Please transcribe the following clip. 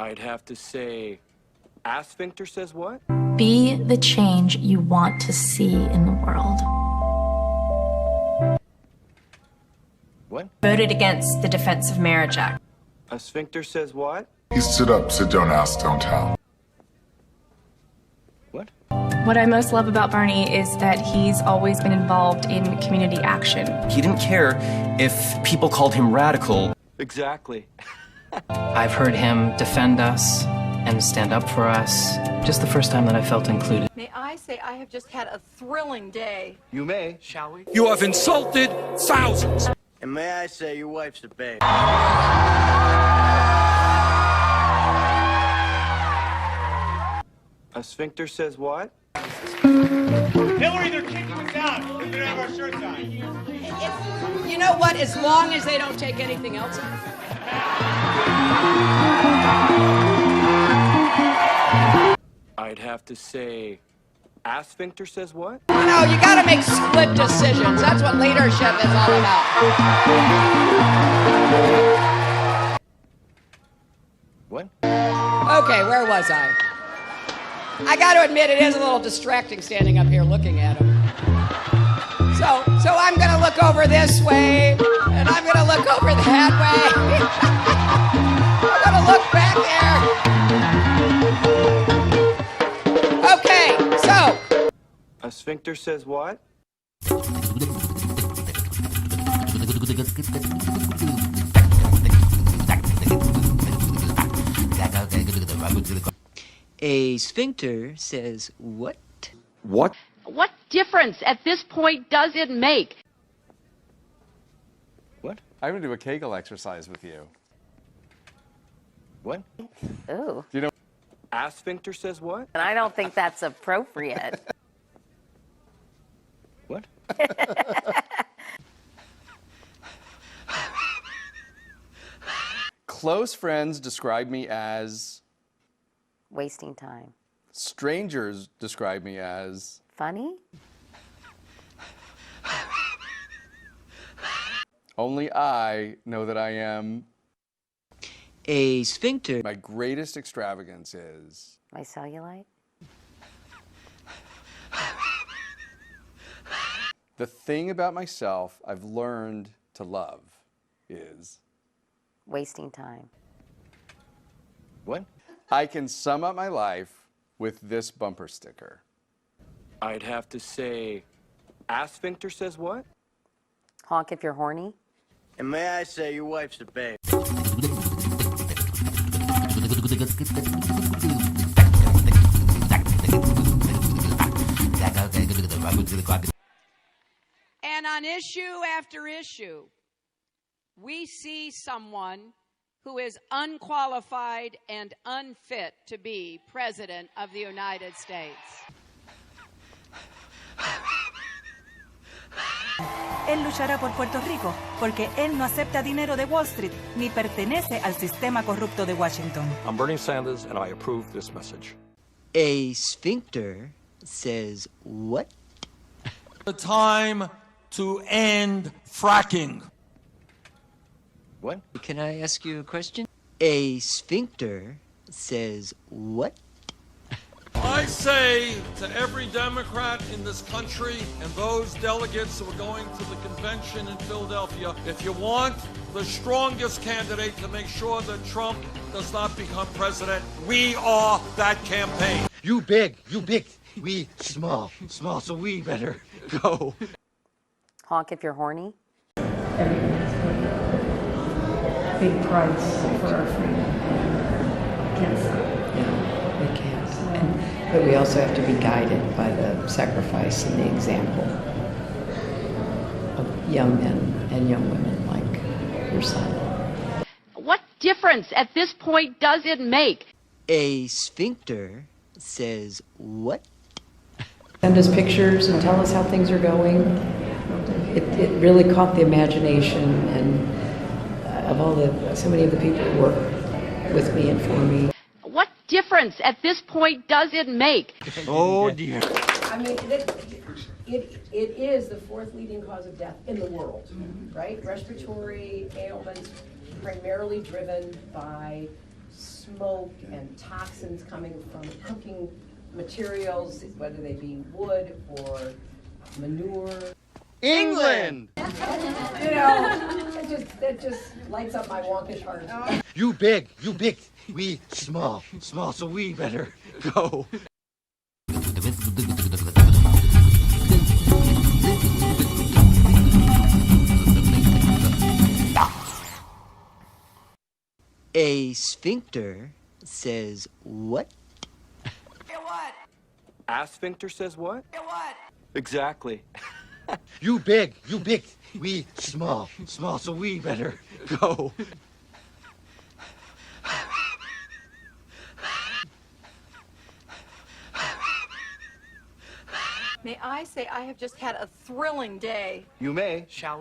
I'd have to say, a sphincter says what? Be the change you want to see in the world. What? Voted against the Defense of Marriage Act. A sphincter says what? He stood up, said don't ask, don't tell. What? What I most love about Bernie is that he's always been involved in community action. He didn't care if people called him radical. Exactly. I've heard him defend us and stand up for us. Just the first time that I felt included. May I say I have just had a thrilling day. You may, shall we? You have insulted thousands. And may I say your wife's a babe. A sphincter says what? Hillary, they're kicking us out. We're gonna have our shirts on. You know what? As long as they don't take anything else. I'd have to say, a sphincter says what? No, you gotta make split decisions. That's what leadership is all about. What? Okay, where was I? I got to admit, it is a little distracting standing up here looking at him. So I'm going to look over this way, and I'm going to look over that way. I'm going to look back there. Okay, so. A sphincter says what? A sphincter says what? What? What difference at this point does it make? What? I'm going to do a Kegel exercise with you. What? Ooh. Do you know? A sphincter says what? And I don't think that's appropriate. What? Close friends describe me as... Wasting time. Strangers describe me as... Funny? Only I know that I am... A sphincter. My greatest extravagance is... My cellulite? The thing about myself I've learned to love is... Wasting time. What? I can sum up my life with this bumper sticker. I'd have to say, a sphincter says what? Honk if you're horny? And may I say your wife's a babe. And on issue after issue, we see someone who is unqualified and unfit to be President of the United States. Él luchará por Puerto Rico porque él no acepta dinero de Wall Street ni pertenece al sistema corrupto de Washington. I'm Bernie Sanders, and I approve this message. A sphincter says what? The time to end fracking. What? Can I ask you a question? A sphincter says what? I say to every Democrat in this country and those delegates who are going to the convention in Philadelphia, if you want the strongest candidate to make sure that Trump does not become president, we are that campaign. You big, we small, so we better go. Honk if you're horny? Big price for our freedom. Can't stop. No, we can't. But we also have to be guided by the sacrifice and the example of young men and young women like your son. What difference at this point does it make? A sphincter says what? Send us pictures and tell us how things are going. It really caught the imagination and of so many of the people who work with me and for me. What difference at this point does it make? Oh dear. I mean, it is the fourth leading cause of death in the world, right? Respiratory ailments primarily driven by smoke and toxins coming from cooking materials, whether they be wood or manure. England! You know, that just lights up my wonkish heart. You big, we small, so we better go. A sphincter says what? What? A sphincter says what? What? Exactly. You big, we small, so we better go. May I say I have just had a thrilling day. You may. Shall we?